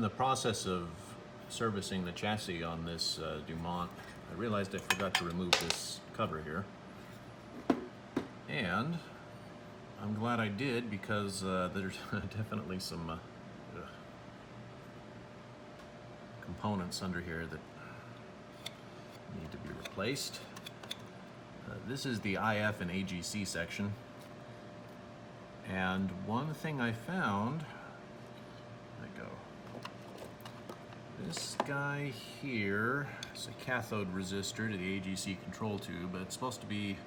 the process of servicing the chassis on this Dumont, I realized I forgot to remove this cover here. And I'm glad I did, because there's definitely some components under here that need to be replaced. This is the IF and AGC section. And one thing I found, this guy here is a cathode resistor to the AGC control tube, but it's supposed to be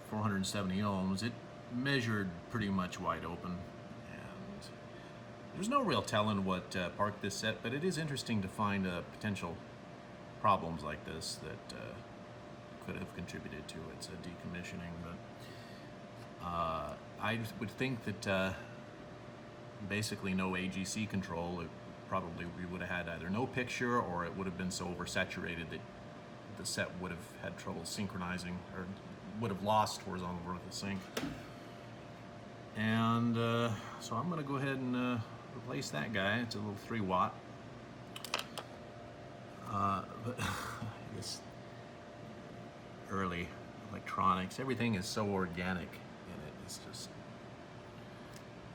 470 ohms. It measured pretty much wide open, and there's no real telling what parked this set, but it is interesting to find potential problems like this that could have contributed to its decommissioning. But I would think that basically no AGC control, probably we would have had either no picture, or it would have been so oversaturated that the set would have had trouble synchronizing, or would have lost horizontal vertical sync. And so I'm going to go ahead and replace that guy. It's a little 3-watt. But this early electronics, everything is so organic in it. It's just,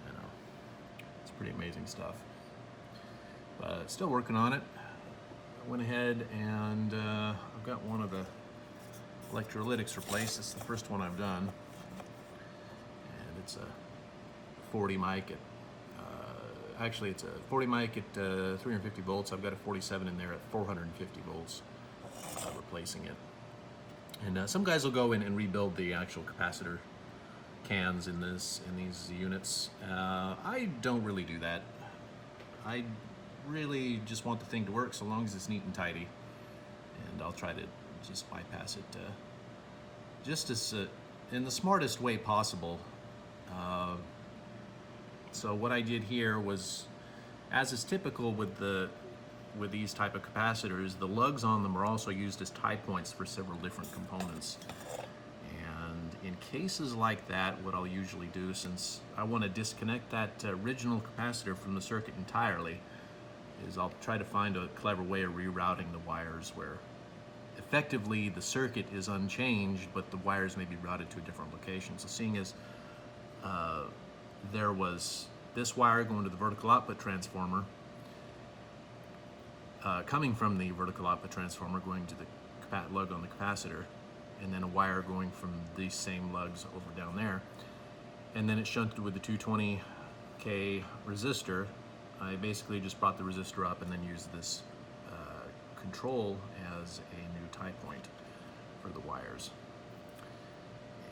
you know, it's pretty amazing stuff. But still working on it. I went ahead and I've got one of the electrolytics replaced. This is the first one I've done, and it's a 40 mic at actually it's a 40 mic at 350 volts. I've got a 47 in there at 450 volts, replacing it. And some guys will go in and rebuild the actual capacitor cans in these units. I don't really do that. I really just want the thing to work, so long as it's neat and tidy, and I'll try to just bypass it just as in the smartest way possible. So what I did here was, as is typical with these type of capacitors, the lugs on them are also used as tie points for several different components. And in cases like that, what I'll usually do, since I want to disconnect that original capacitor from the circuit entirely, is I'll try to find a clever way of rerouting the wires where effectively the circuit is unchanged, but the wires may be routed to a different location. So seeing as there was this wire going to the vertical output transformer, coming from the vertical output transformer going to the lug on the capacitor, and then a wire going from these same lugs over down there, and then it shunted with the 220K resistor. I basically just brought the resistor up and then used this control as a new tie point for the wires.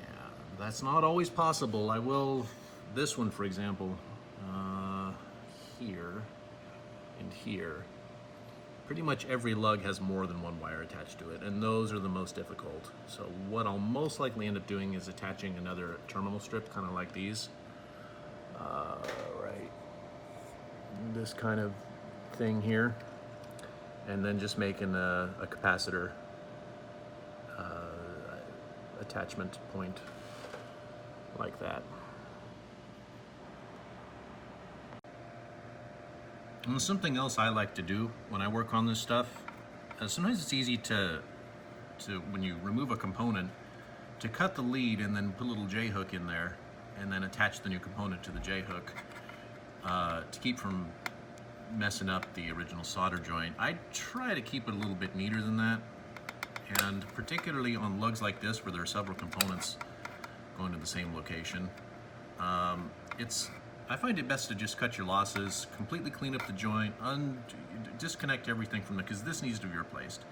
And that's not always possible. I will, this one for example, here and here, pretty much every lug has more than one wire attached to it, and those are the most difficult. So what I'll most likely end up doing is attaching another terminal strip, kind of like these, right, this kind of thing here, and then just making a capacitor attachment point like that. And something else I like to do when I work on this stuff, sometimes it's easy to when you remove a component, to cut the lead and then put a little J-hook in there and then attach the new component to the J-hook to keep from messing up the original solder joint. I try to keep it a little bit neater than that, and particularly on lugs like this where there are several components going to the same location, I find it best to just cut your losses, completely clean up the joint, disconnect everything from it, because this needs to be replaced,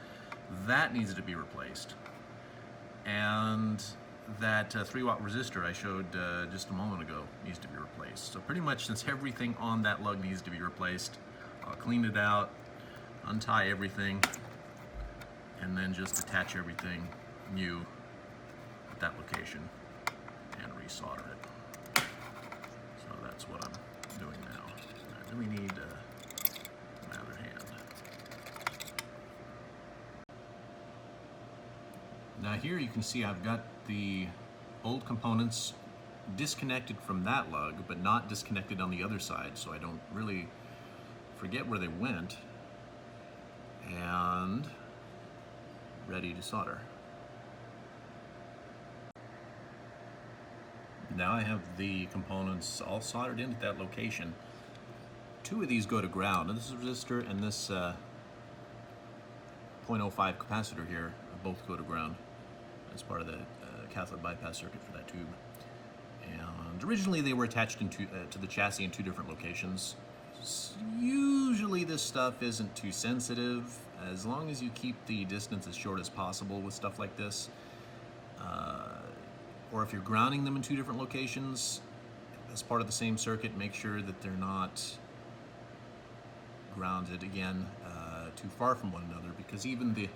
that needs to be replaced, and that 3-watt resistor I showed just a moment ago needs to be replaced. So pretty much, since everything on that lug needs to be replaced, I'll clean it out, untie everything, and then just attach everything new at that location and resolder it. So that's what I'm doing now. I really need my other hand. Now here you can see I've got the old components disconnected from that lug, but not disconnected on the other side, so I don't really forget where they went, and ready to solder. Now I have the components all soldered in at that location. Two of these go to ground, and this is a resistor and this 0.05 capacitor here both go to ground as part of the cathode bypass circuit for that tube. And originally they were attached to the chassis in two different locations. Usually this stuff isn't too sensitive, as long as you keep the distance as short as possible with stuff like this. Or if you're grounding them in two different locations as part of the same circuit, make sure that they're not grounded again too far from one another, because even the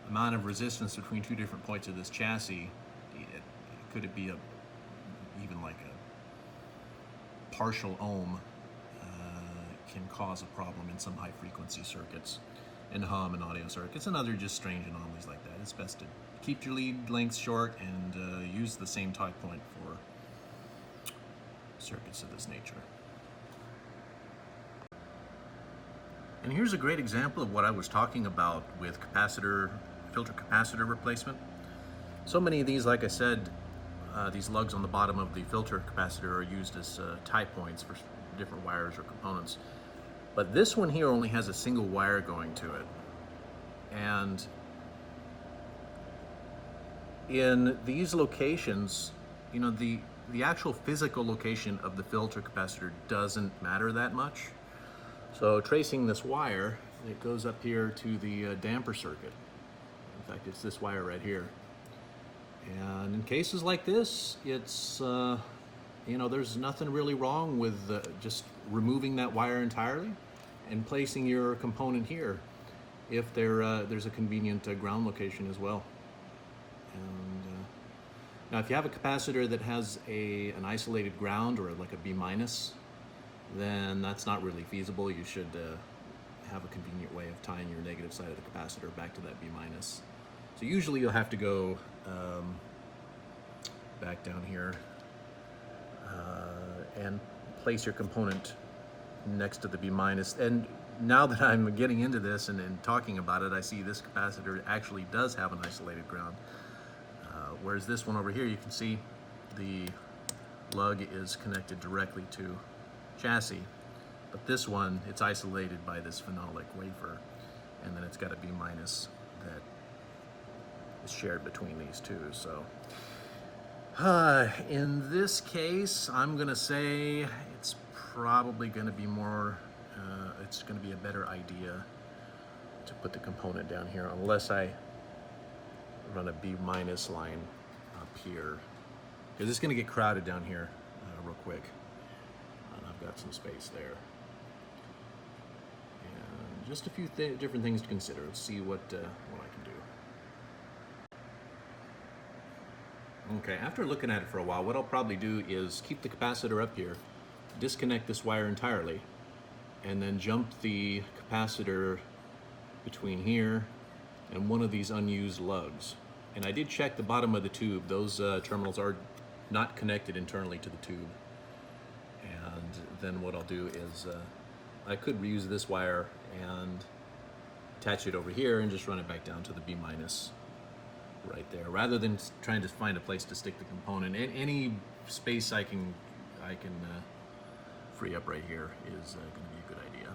amount of resistance between two different points of this chassis, could it be even like a partial ohm, can cause a problem in some high frequency circuits, and hum and audio circuits and other just strange anomalies like that. It's best to keep your lead lengths short and use the same tie point for circuits of this nature. And here's a great example of what I was talking about with filter capacitor replacement. So many of these, like I said, these lugs on the bottom of the filter capacitor are used as tie points for different wires or components. But this one here only has a single wire going to it. And in these locations, you know, the actual physical location of the filter capacitor doesn't matter that much. So tracing this wire, it goes up here to the damper circuit. In fact, it's this wire right here. And in cases like this, it's, you know, there's nothing really wrong with just removing that wire entirely and placing your component here if there's a convenient ground location as well. And now if you have a capacitor that has an isolated ground or like a B-, then that's not really feasible. You should have a convenient way of tying your negative side of the capacitor back to that B-. So usually you'll have to go back down here and place your component next to the B-. And now that I'm getting into this and talking about it, I see this capacitor actually does have an isolated ground. Whereas this one over here, you can see the lug is connected directly to chassis. But this one, it's isolated by this phenolic wafer, and then it's got a B- that is shared between these two. So in this case, I'm gonna say it's probably gonna be more, it's gonna be a better idea to put the component down here, unless I run a B- line up here, because it's gonna get crowded down here real quick. And I've got some space there. And just a few different things to consider. Let's see what I can do. Okay, after looking at it for a while, what I'll probably do is keep the capacitor up here, disconnect this wire entirely, and then jump the capacitor between here and one of these unused lugs. And I did check the bottom of the tube. Those terminals are not connected internally to the tube. And then what I'll do is I could reuse this wire and attach it over here and just run it back down to the B- right there, rather than trying to find a place to stick the component. Any space I can free up right here is going to be a good idea.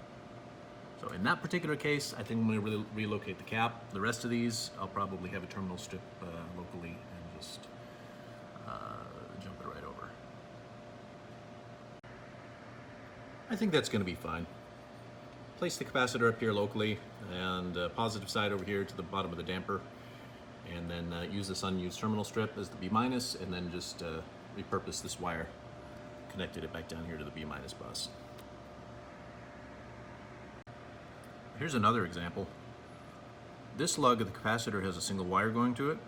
So in that particular case, I think I'm going to relocate the cap. The rest of these, I'll probably have a terminal strip locally and just jump it right over. I think that's going to be fine. Place the capacitor up here locally, and positive side over here to the bottom of the damper, and then use this unused terminal strip as the B-, and then just repurpose this wire, connected it back down here to the B- bus. Here's another example. This lug of the capacitor has a single wire going to it,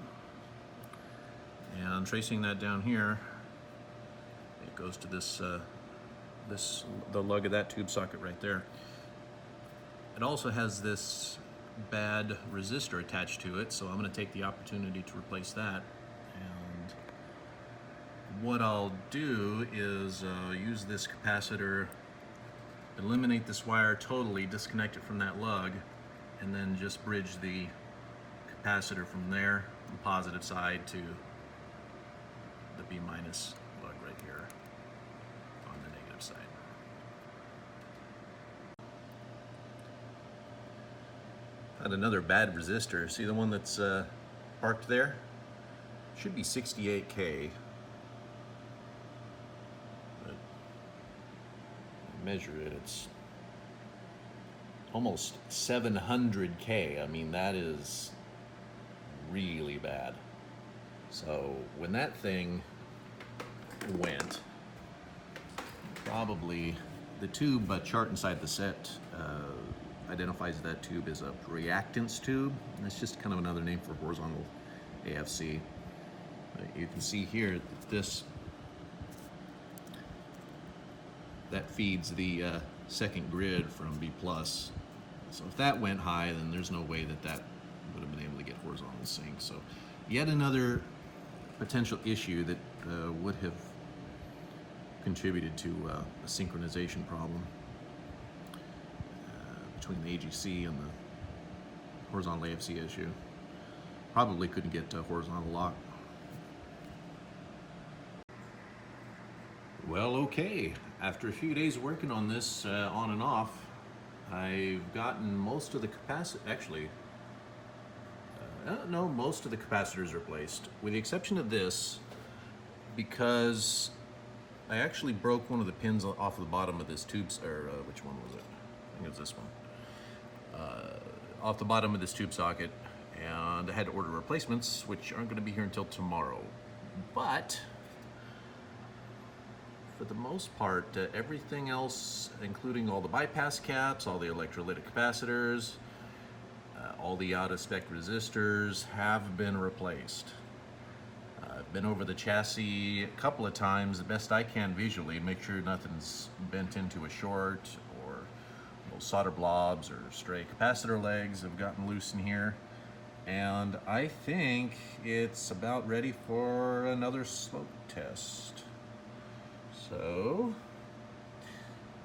and tracing that down here, it goes to this, the lug of that tube socket right there. It also has this bad resistor attached to it, so I'm going to take the opportunity to replace that. And what I'll do is use this capacitor eliminate this wire totally, disconnect it from that lug, and then just bridge the capacitor from there, the positive side, to the B minus lug right here on the negative side. Got another bad resistor. See the one that's parked there? Should be 68K. But measure it, it's almost 700K. I mean, that is really bad. So when that thing went, probably the tube chart inside the set identifies that tube as a reactance tube. And it's just kind of another name for horizontal AFC. You can see here that that feeds the second grid from B+. So if that went high, then there's no way that that would have been able to get horizontal sync. So yet another potential issue that would have contributed to a synchronization problem between the AGC and the horizontal AFC issue. Probably couldn't get horizontal lock. Well, okay. After a few days working on this on and off, I've gotten most of the most of the capacitors replaced, with the exception of this, because I actually broke one of the pins off the bottom of this tube, or which one was it? I think it was this one. Off the bottom of this tube socket, and I had to order replacements, which aren't going to be here until tomorrow. But for the most part, everything else, including all the bypass caps, all the electrolytic capacitors, all the out-of-spec resistors, have been replaced. I've been over the chassis a couple of times, the best I can visually, make sure nothing's bent into a short, or solder blobs or stray capacitor legs have gotten loose in here. And I think it's about ready for another slope test. So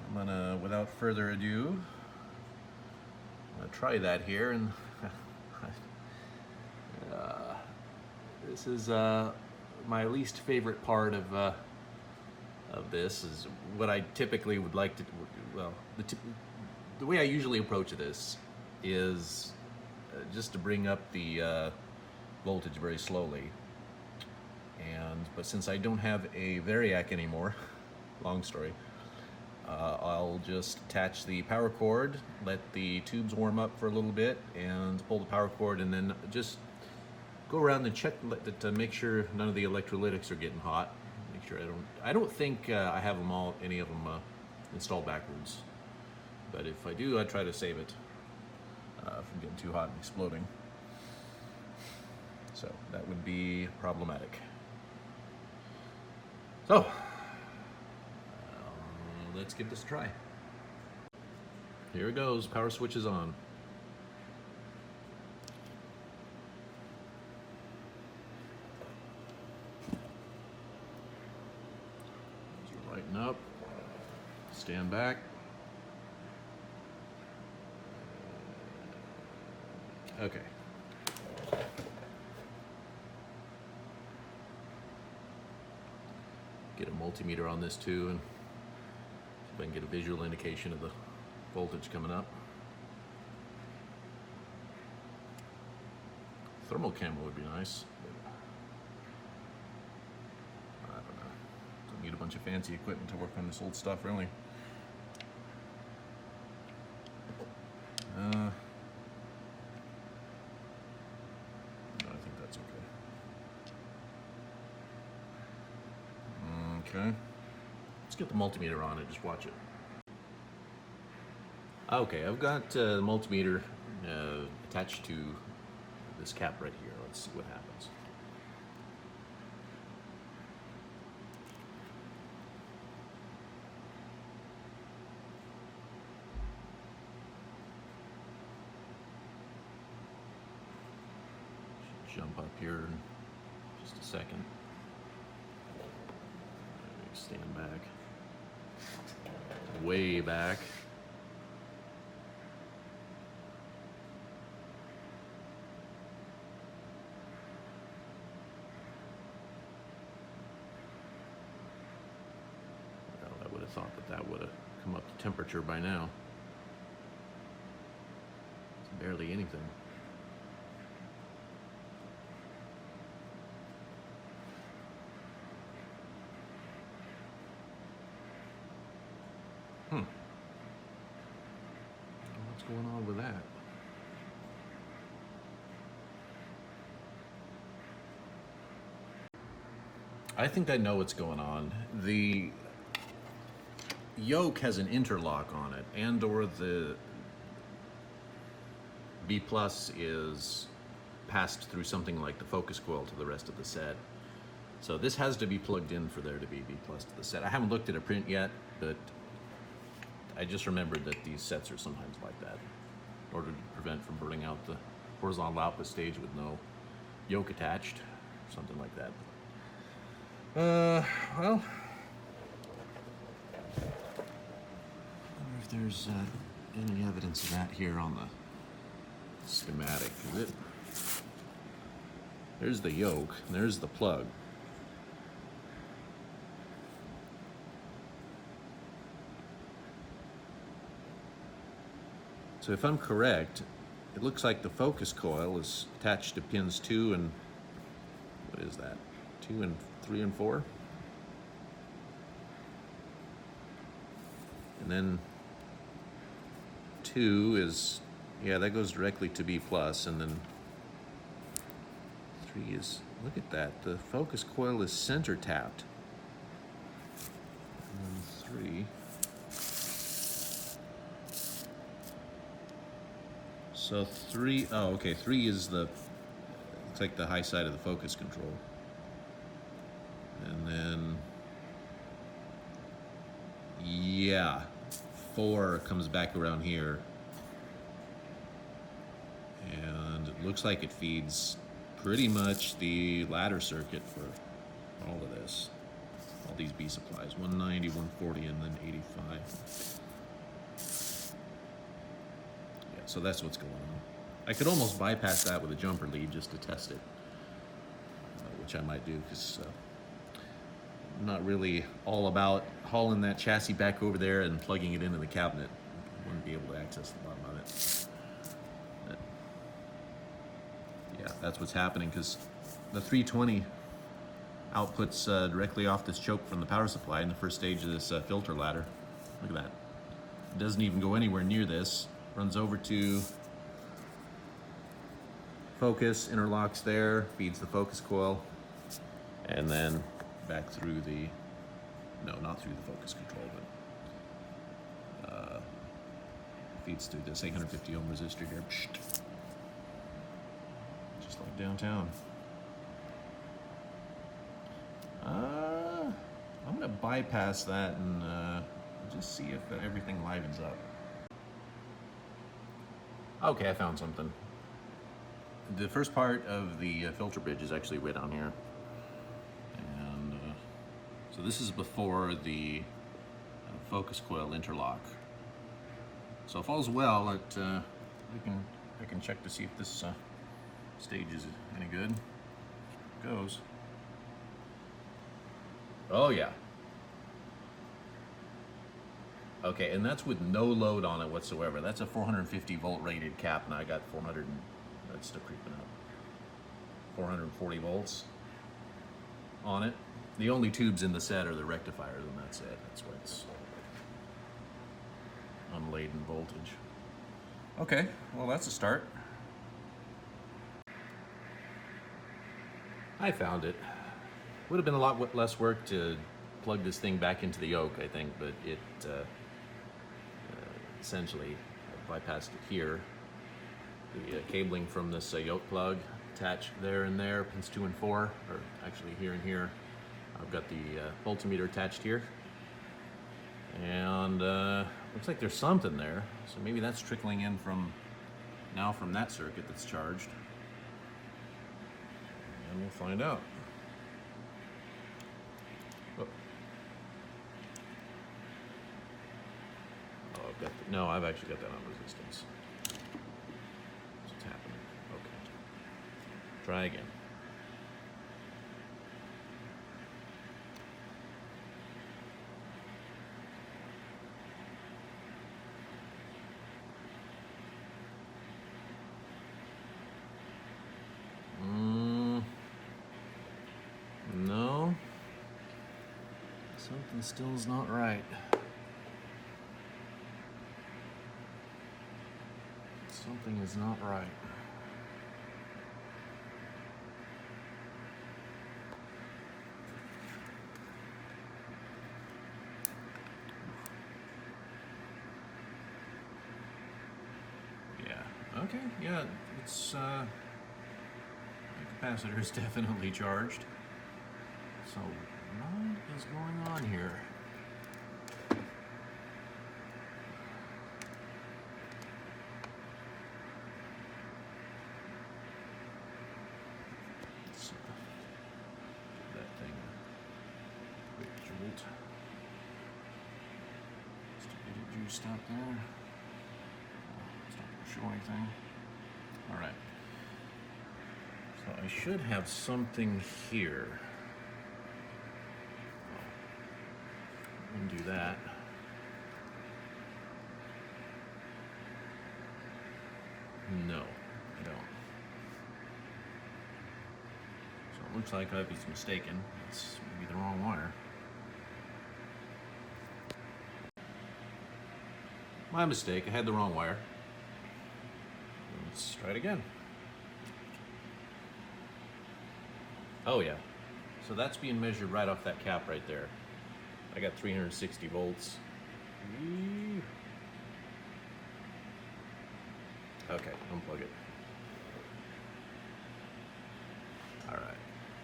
I'm gonna, without further ado, I'm gonna try that here. And this is my least favorite part of this. Is what I typically would like to, well, the way I usually approach this is just to bring up the voltage very slowly. But since I don't have a variac anymore, long story, I'll just attach the power cord, let the tubes warm up for a little bit, and pull the power cord, and then just go around and check to make sure none of the electrolytics are getting hot. Make sure I don't think I have any of them installed backwards. But if I do, I try to save it from getting too hot and exploding. So that would be problematic. So let's give this a try. Here it goes, power switch is on. Lighten up, stand back. Okay. Get a multimeter on this too, and see if I can get a visual indication of the voltage coming up. Thermal camera would be nice, but I don't know. Don't need a bunch of fancy equipment to work on this old stuff, really. Okay, let's get the multimeter on it, just watch it. Okay, I've got the multimeter attached to this cap right here. Let's see what happens. Should jump up here in just a second. Stand back, way back. thought that that would have come up to temperature by now. It's barely anything. What's going on with that? I think I know what's going on. The yoke has an interlock on it, and or the B plus is passed through something like the focus coil to the rest of the set. So this has to be plugged in for there to be B plus to the set. I haven't looked at a print yet, but I just remembered that these sets are sometimes like that, in order to prevent from burning out the horizontal output stage with no yoke attached, or something like that. Well, I wonder if there's any evidence of that here on the schematic. Is it? There's the yoke, and there's the plug. So if I'm correct, it looks like the focus coil is attached to pins 2 and, what is that? 2 and 3 and 4? And then 2 is, yeah, that goes directly to B plus, and then 3 is, look at that, the focus coil is center tapped. And then 3. So 3, oh, okay, 3 is the, it's like the high side of the focus control. And then, yeah, 4 comes back around here. And it looks like it feeds pretty much the ladder circuit for all of this. All these B supplies, 190, 140, and then 85. So that's what's going on. I could almost bypass that with a jumper lead just to test it, which I might do, because I'm not really all about hauling that chassis back over there and plugging it into the cabinet. I wouldn't be able to access the bottom of it. But yeah, that's what's happening, because the 320 outputs directly off this choke from the power supply in the first stage of this filter ladder. Look at that. It doesn't even go anywhere near this. Runs over to focus, interlocks there, feeds the focus coil, and then back through the, no, not through the focus control, but feeds through this 850 ohm resistor here. Just like downtown. I'm gonna bypass that and just see if everything livens up. Okay, I found something. The first part of the filter bridge is actually way down here. And so this is before the focus coil interlock. So if all's well, I can check to see if this stage is any good. It goes. Oh yeah. Okay, and that's with no load on it whatsoever. That's a 450 volt rated cap, and I got 400, that's still creeping up, 440 volts on it. The only tubes in the set are the rectifiers, and that's it. That's why it's unladen voltage. Okay, well that's a start. I found it. Would have been a lot less work to plug this thing back into the yoke, I think, but it essentially bypassed it here. The cabling from this yoke plug attached there and there, pins 2 and 4, or actually here and here. I've got the voltmeter attached here, and looks like there's something there, so maybe that's trickling in from that circuit that's charged, and we'll find out. No, I've actually got that on resistance. What's happening? Okay. Try again. Something still is not right. Something is not right. Yeah, okay, yeah, it's, the capacitor is definitely charged. So, what is going on here? Let's give that thing a quick jolt. Just to get it juiced up there. It's not going to show anything. All right. So I should have something here. Undo that. No, I don't. So it looks like I was mistaken. It's maybe the wrong wire. My mistake, I had the wrong wire. Let's try it again. Oh yeah, so that's being measured right off that cap right there. I got 360 volts. Okay, unplug it. All right,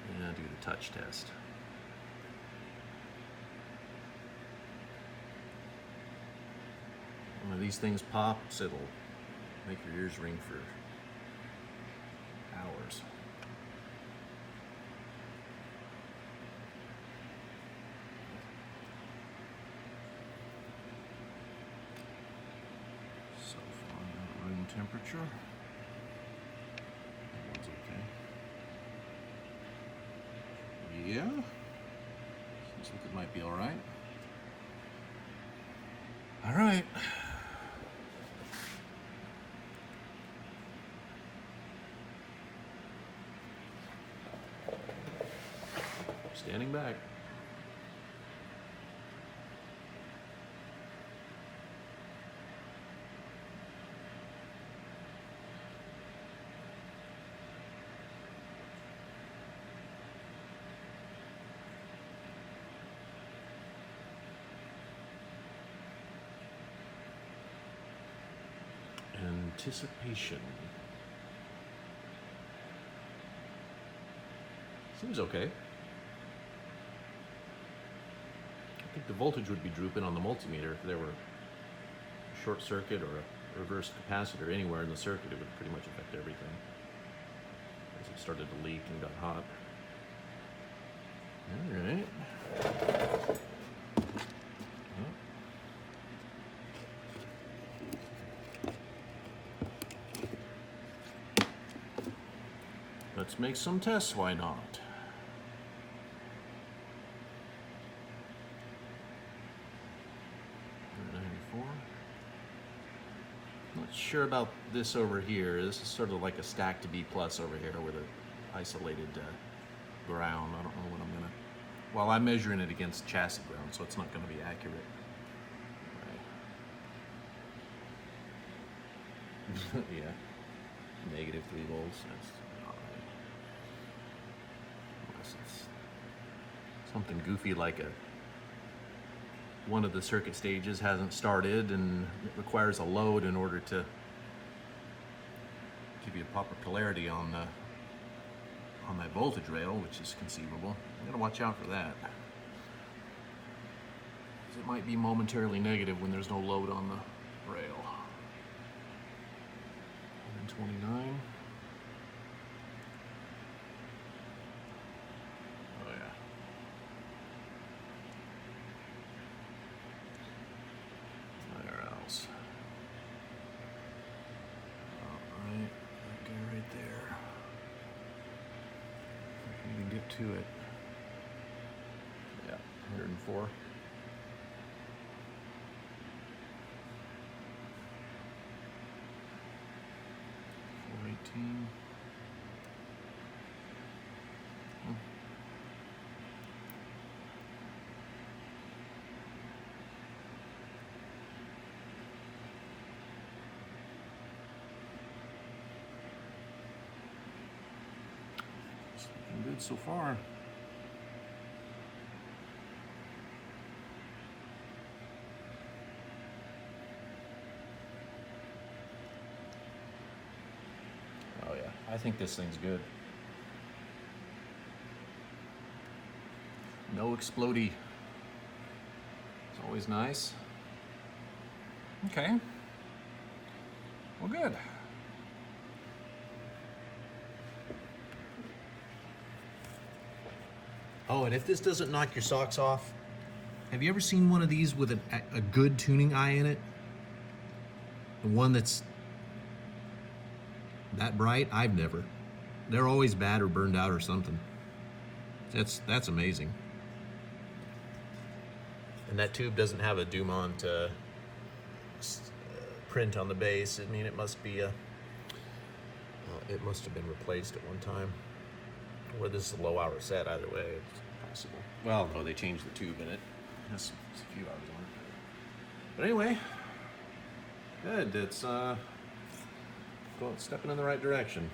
I'm gonna do the touch test. One of these things pops, it'll make your ears ring for hours. So far, not room temperature. That one's okay. Yeah. Seems like it might be all right. All right. Standing back. Anticipation. Seems okay. I think the voltage would be drooping on the multimeter if there were a short circuit or a reverse capacitor anywhere in the circuit. It would pretty much affect everything. As it started to leak and got hot. All right. Let's make some tests, why not? Not sure about this over here. This is sort of like a stacked B plus over here with an isolated ground. I don't know what I'm gonna. Well, I'm measuring it against chassis ground, so it's not going to be accurate. Right. Yeah. -3 volts. That's all right. Unless it's something goofy like one of the circuit stages hasn't started and it requires a load in order to give you a proper polarity on that voltage rail, which is conceivable. I'm gonna watch out for that. It might be momentarily negative when there's no load on the rail. 129. Oh yeah. Where else? Alright, that guy right there. If I can even get to it. Yeah, 104. 418. good so far. Oh yeah, I think this thing's good. No explodey. It's always nice. Okay. Well, good. Oh, and if this doesn't knock your socks off, have you ever seen one of these with a good tuning eye in it? The one that's that bright? I've never. They're always bad or burned out or something. That's amazing. And that tube doesn't have a Dumont print on the base. I mean, it must be it must have been replaced at one time. Or this is a low hour set, either way, it's possible. Well, no, they changed the tube in it. It's a few hours on it. But anyway, good. It's stepping in the right direction.